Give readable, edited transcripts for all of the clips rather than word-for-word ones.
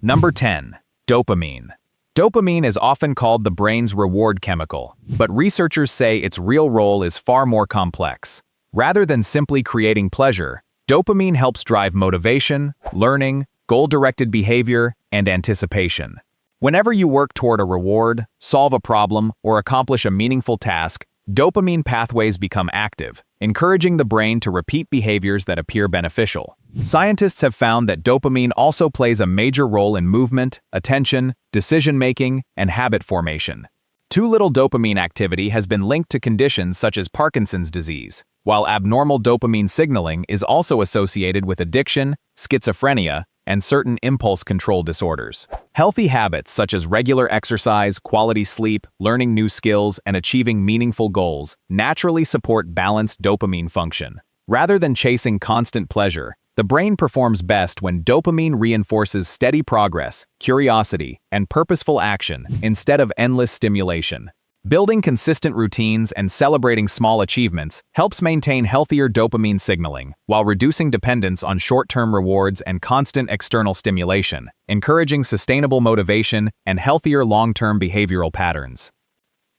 Number 10. Dopamine. Dopamine is often called the brain's reward chemical, but researchers say its real role is far more complex. Rather than simply creating pleasure, dopamine helps drive motivation, learning, goal-directed behavior, and anticipation. Whenever you work toward a reward, solve a problem, or accomplish a meaningful task, dopamine pathways become active, encouraging the brain to repeat behaviors that appear beneficial. Scientists have found that dopamine also plays a major role in movement, attention, decision-making, and habit formation. Too little dopamine activity has been linked to conditions such as Parkinson's disease, while abnormal dopamine signaling is also associated with addiction, schizophrenia, and certain impulse control disorders. Healthy habits such as regular exercise, quality sleep, learning new skills, and achieving meaningful goals naturally support balanced dopamine function. Rather than chasing constant pleasure, the brain performs best when dopamine reinforces steady progress, curiosity, and purposeful action instead of endless stimulation. Building consistent routines and celebrating small achievements helps maintain healthier dopamine signaling while reducing dependence on short-term rewards and constant external stimulation, encouraging sustainable motivation and healthier long-term behavioral patterns.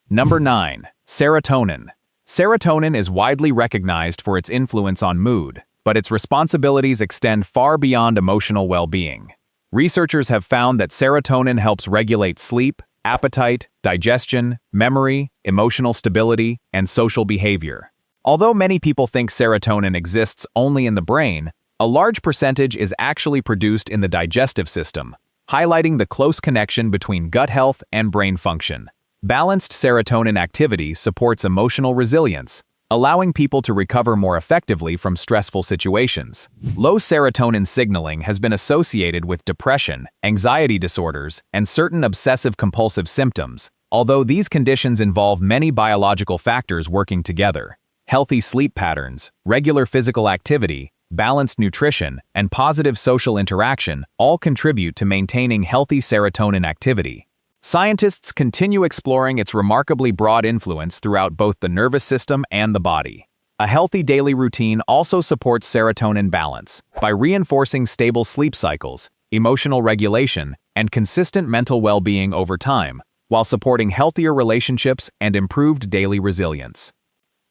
Number 9. Serotonin. Serotonin is widely recognized for its influence on mood, but its responsibilities extend far beyond emotional well-being. Researchers have found that serotonin helps regulate sleep, appetite, digestion, memory, emotional stability, and social behavior. Although many people think serotonin exists only in the brain, a large percentage is actually produced in the digestive system, highlighting the close connection between gut health and brain function. Balanced serotonin activity supports emotional resilience, allowing people to recover more effectively from stressful situations. Low serotonin signaling has been associated with depression, anxiety disorders, and certain obsessive-compulsive symptoms, although these conditions involve many biological factors working together. Healthy sleep patterns, regular physical activity, balanced nutrition, and positive social interaction all contribute to maintaining healthy serotonin activity. Scientists continue exploring its remarkably broad influence throughout both the nervous system and the body. A healthy daily routine also supports serotonin balance by reinforcing stable sleep cycles, emotional regulation, and consistent mental well-being over time, while supporting healthier relationships and improved daily resilience.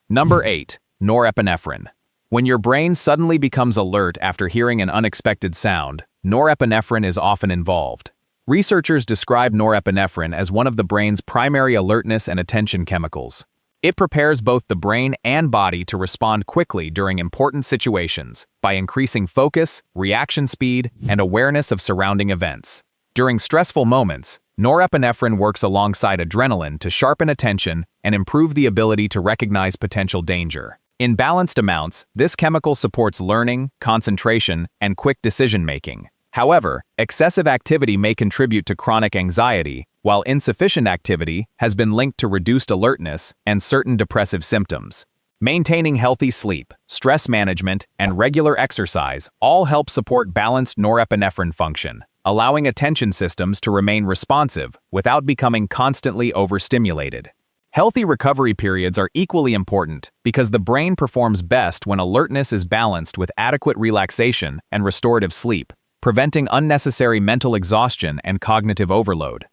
Number 8. Norepinephrine. When your brain suddenly becomes alert after hearing an unexpected sound, norepinephrine is often involved. Researchers describe norepinephrine as one of the brain's primary alertness and attention chemicals. It prepares both the brain and body to respond quickly during important situations by increasing focus, reaction speed, and awareness of surrounding events. During stressful moments, norepinephrine works alongside adrenaline to sharpen attention and improve the ability to recognize potential danger. In balanced amounts, this chemical supports learning, concentration, and quick decision-making. However, excessive activity may contribute to chronic anxiety, while insufficient activity has been linked to reduced alertness and certain depressive symptoms. Maintaining healthy sleep, stress management, and regular exercise all help support balanced norepinephrine function, allowing attention systems to remain responsive without becoming constantly overstimulated. Healthy recovery periods are equally important because the brain performs best when alertness is balanced with adequate relaxation and restorative sleep, preventing unnecessary mental exhaustion and cognitive overload.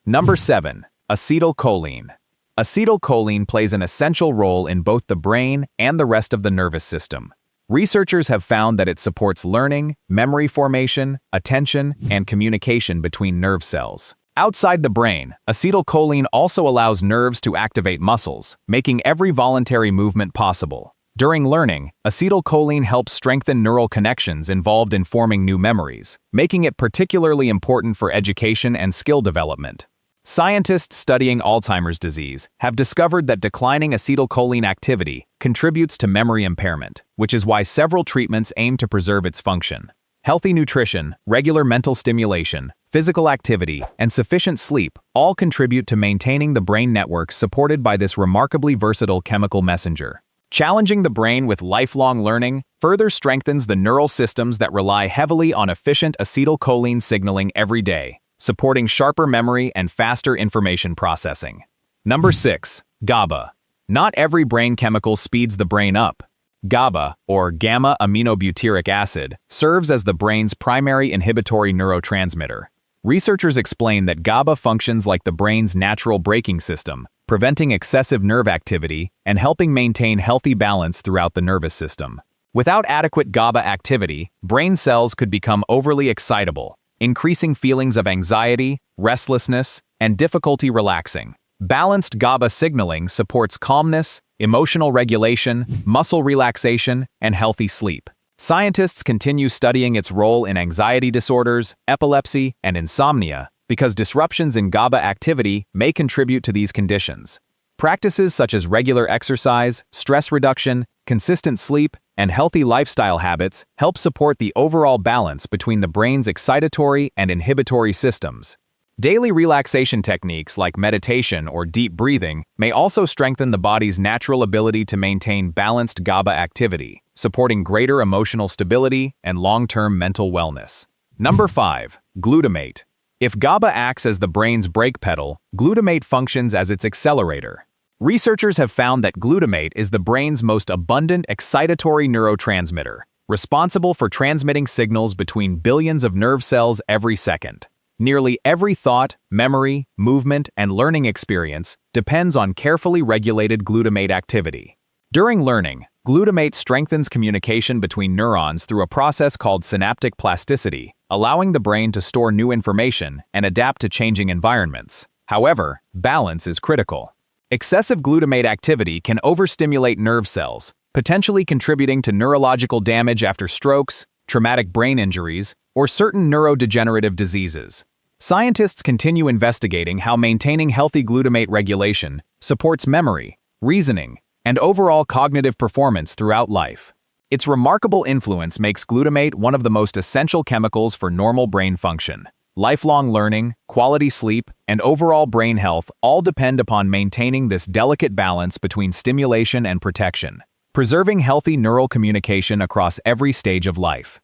Number 7. Acetylcholine. Acetylcholine plays an essential role in both the brain and the rest of the nervous system. Researchers have found that it supports learning, memory formation, attention, and communication between nerve cells. Outside the brain, acetylcholine also allows nerves to activate muscles, making every voluntary movement possible. During learning, acetylcholine helps strengthen neural connections involved in forming new memories, making it particularly important for education and skill development. Scientists studying Alzheimer's disease have discovered that declining acetylcholine activity contributes to memory impairment, which is why several treatments aim to preserve its function. Healthy nutrition, regular mental stimulation, physical activity, and sufficient sleep all contribute to maintaining the brain networks supported by this remarkably versatile chemical messenger. Challenging the brain with lifelong learning further strengthens the neural systems that rely heavily on efficient acetylcholine signaling every day, supporting sharper memory and faster information processing. Number 6. GABA. Not every brain chemical speeds the brain up. GABA, or gamma-aminobutyric acid, serves as the brain's primary inhibitory neurotransmitter. Researchers explain that GABA functions like the brain's natural braking system, preventing excessive nerve activity and helping maintain healthy balance throughout the nervous system. Without adequate GABA activity, brain cells could become overly excitable, increasing feelings of anxiety, restlessness, and difficulty relaxing. Balanced GABA signaling supports calmness, emotional regulation, muscle relaxation, and healthy sleep. Scientists continue studying its role in anxiety disorders, epilepsy, and insomnia because disruptions in GABA activity may contribute to these conditions. Practices such as regular exercise, stress reduction, consistent sleep, and healthy lifestyle habits help support the overall balance between the brain's excitatory and inhibitory systems. Daily relaxation techniques like meditation or deep breathing may also strengthen the body's natural ability to maintain balanced GABA activity, supporting greater emotional stability and long-term mental wellness. Number 5. Glutamate. If GABA acts as the brain's brake pedal, glutamate functions as its accelerator. Researchers have found that glutamate is the brain's most abundant excitatory neurotransmitter, responsible for transmitting signals between billions of nerve cells every second. Nearly every thought, memory, movement, and learning experience depends on carefully regulated glutamate activity. During learning, glutamate strengthens communication between neurons through a process called synaptic plasticity, allowing the brain to store new information and adapt to changing environments. However, balance is critical. Excessive glutamate activity can overstimulate nerve cells, potentially contributing to neurological damage after strokes, traumatic brain injuries, or certain neurodegenerative diseases. Scientists continue investigating how maintaining healthy glutamate regulation supports memory, reasoning, and overall cognitive performance throughout life. Its remarkable influence makes glutamate one of the most essential chemicals for normal brain function. Lifelong learning, quality sleep, and overall brain health all depend upon maintaining this delicate balance between stimulation and protection, preserving healthy neural communication across every stage of life.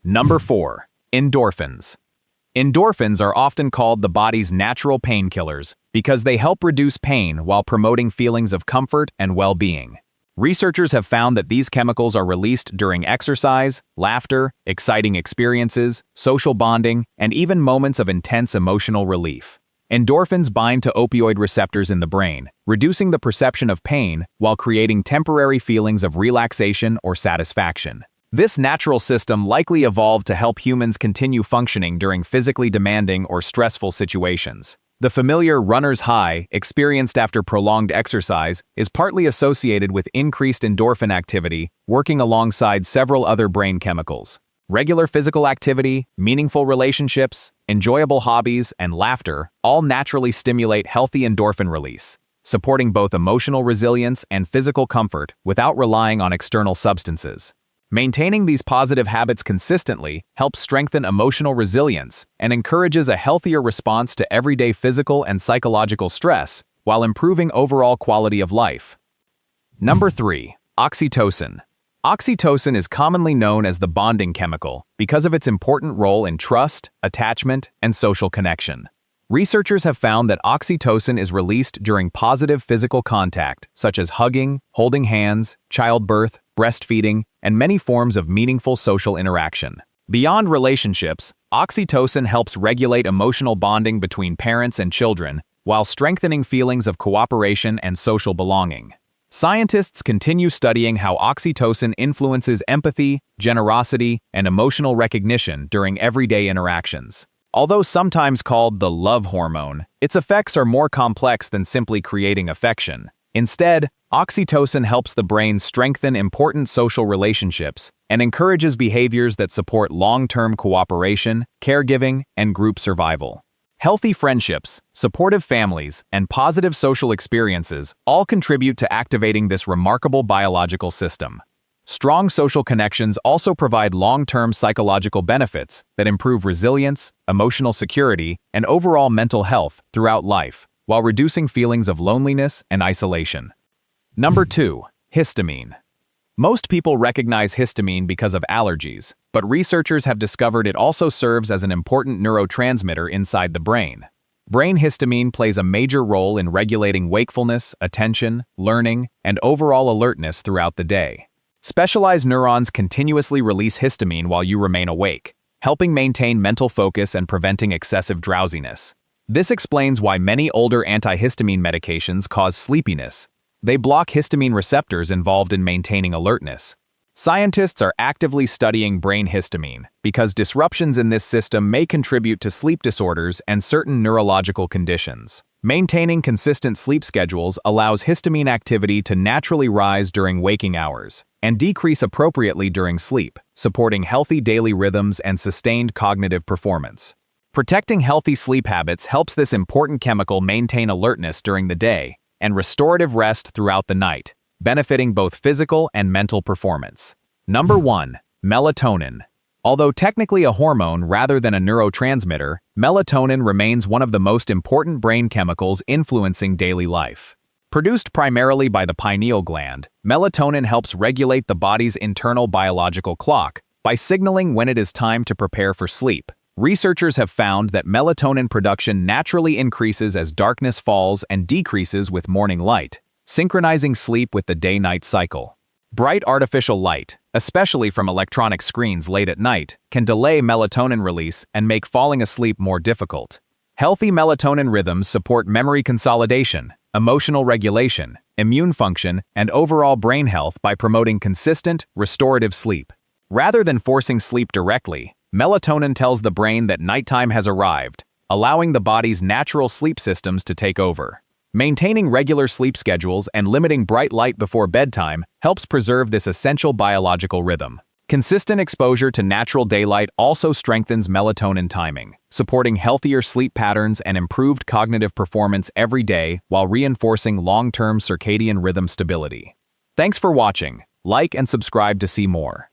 Number 4. Endorphins. Endorphins are often called the body's natural painkillers because they help reduce pain while promoting feelings of comfort and well-being. Researchers have found that these chemicals are released during exercise, laughter, exciting experiences, social bonding, and even moments of intense emotional relief. Endorphins bind to opioid receptors in the brain, reducing the perception of pain while creating temporary feelings of relaxation or satisfaction. This natural system likely evolved to help humans continue functioning during physically demanding or stressful situations. The familiar runner's high, experienced after prolonged exercise, is partly associated with increased endorphin activity, working alongside several other brain chemicals. Regular physical activity, meaningful relationships, enjoyable hobbies, and laughter all naturally stimulate healthy endorphin release, supporting both emotional resilience and physical comfort without relying on external substances. Maintaining these positive habits consistently helps strengthen emotional resilience and encourages a healthier response to everyday physical and psychological stress while improving overall quality of life. Number 3. Oxytocin. Oxytocin is commonly known as the bonding chemical because of its important role in trust, attachment, and social connection. Researchers have found that oxytocin is released during positive physical contact, such as hugging, holding hands, childbirth, breastfeeding, and many forms of meaningful social interaction. Beyond relationships, oxytocin helps regulate emotional bonding between parents and children, while strengthening feelings of cooperation and social belonging. Scientists continue studying how oxytocin influences empathy, generosity, and emotional recognition during everyday interactions. Although sometimes called the love hormone, its effects are more complex than simply creating affection. Instead, oxytocin helps the brain strengthen important social relationships and encourages behaviors that support long-term cooperation, caregiving, and group survival. Healthy friendships, supportive families, and positive social experiences all contribute to activating this remarkable biological system. Strong social connections also provide long-term psychological benefits that improve resilience, emotional security, and overall mental health throughout life, while reducing feelings of loneliness and isolation. Number 2. Histamine. Most people recognize histamine because of allergies, but researchers have discovered it also serves as an important neurotransmitter inside the brain. Brain histamine plays a major role in regulating wakefulness, attention, learning, and overall alertness throughout the day. Specialized neurons continuously release histamine while you remain awake, helping maintain mental focus and preventing excessive drowsiness. This explains why many older antihistamine medications cause sleepiness. They block histamine receptors involved in maintaining alertness. Scientists are actively studying brain histamine because disruptions in this system may contribute to sleep disorders and certain neurological conditions. Maintaining consistent sleep schedules allows histamine activity to naturally rise during waking hours and decrease appropriately during sleep, supporting healthy daily rhythms and sustained cognitive performance. Protecting healthy sleep habits helps this important chemical maintain alertness during the day and restorative rest throughout the night, benefiting both physical and mental performance. Number 1. Melatonin. Although technically a hormone rather than a neurotransmitter, melatonin remains one of the most important brain chemicals influencing daily life. Produced primarily by the pineal gland, melatonin helps regulate the body's internal biological clock by signaling when it is time to prepare for sleep. Researchers have found that melatonin production naturally increases as darkness falls and decreases with morning light, synchronizing sleep with the day-night cycle. Bright artificial light, especially from electronic screens late at night, can delay melatonin release and make falling asleep more difficult. Healthy melatonin rhythms support memory consolidation, emotional regulation, immune function, and overall brain health by promoting consistent, restorative sleep. Rather than forcing sleep directly, melatonin tells the brain that nighttime has arrived, allowing the body's natural sleep systems to take over. Maintaining regular sleep schedules and limiting bright light before bedtime helps preserve this essential biological rhythm. Consistent exposure to natural daylight also strengthens melatonin timing, supporting healthier sleep patterns and improved cognitive performance every day while reinforcing long-term circadian rhythm stability. Thanks for watching. Like and subscribe to see more.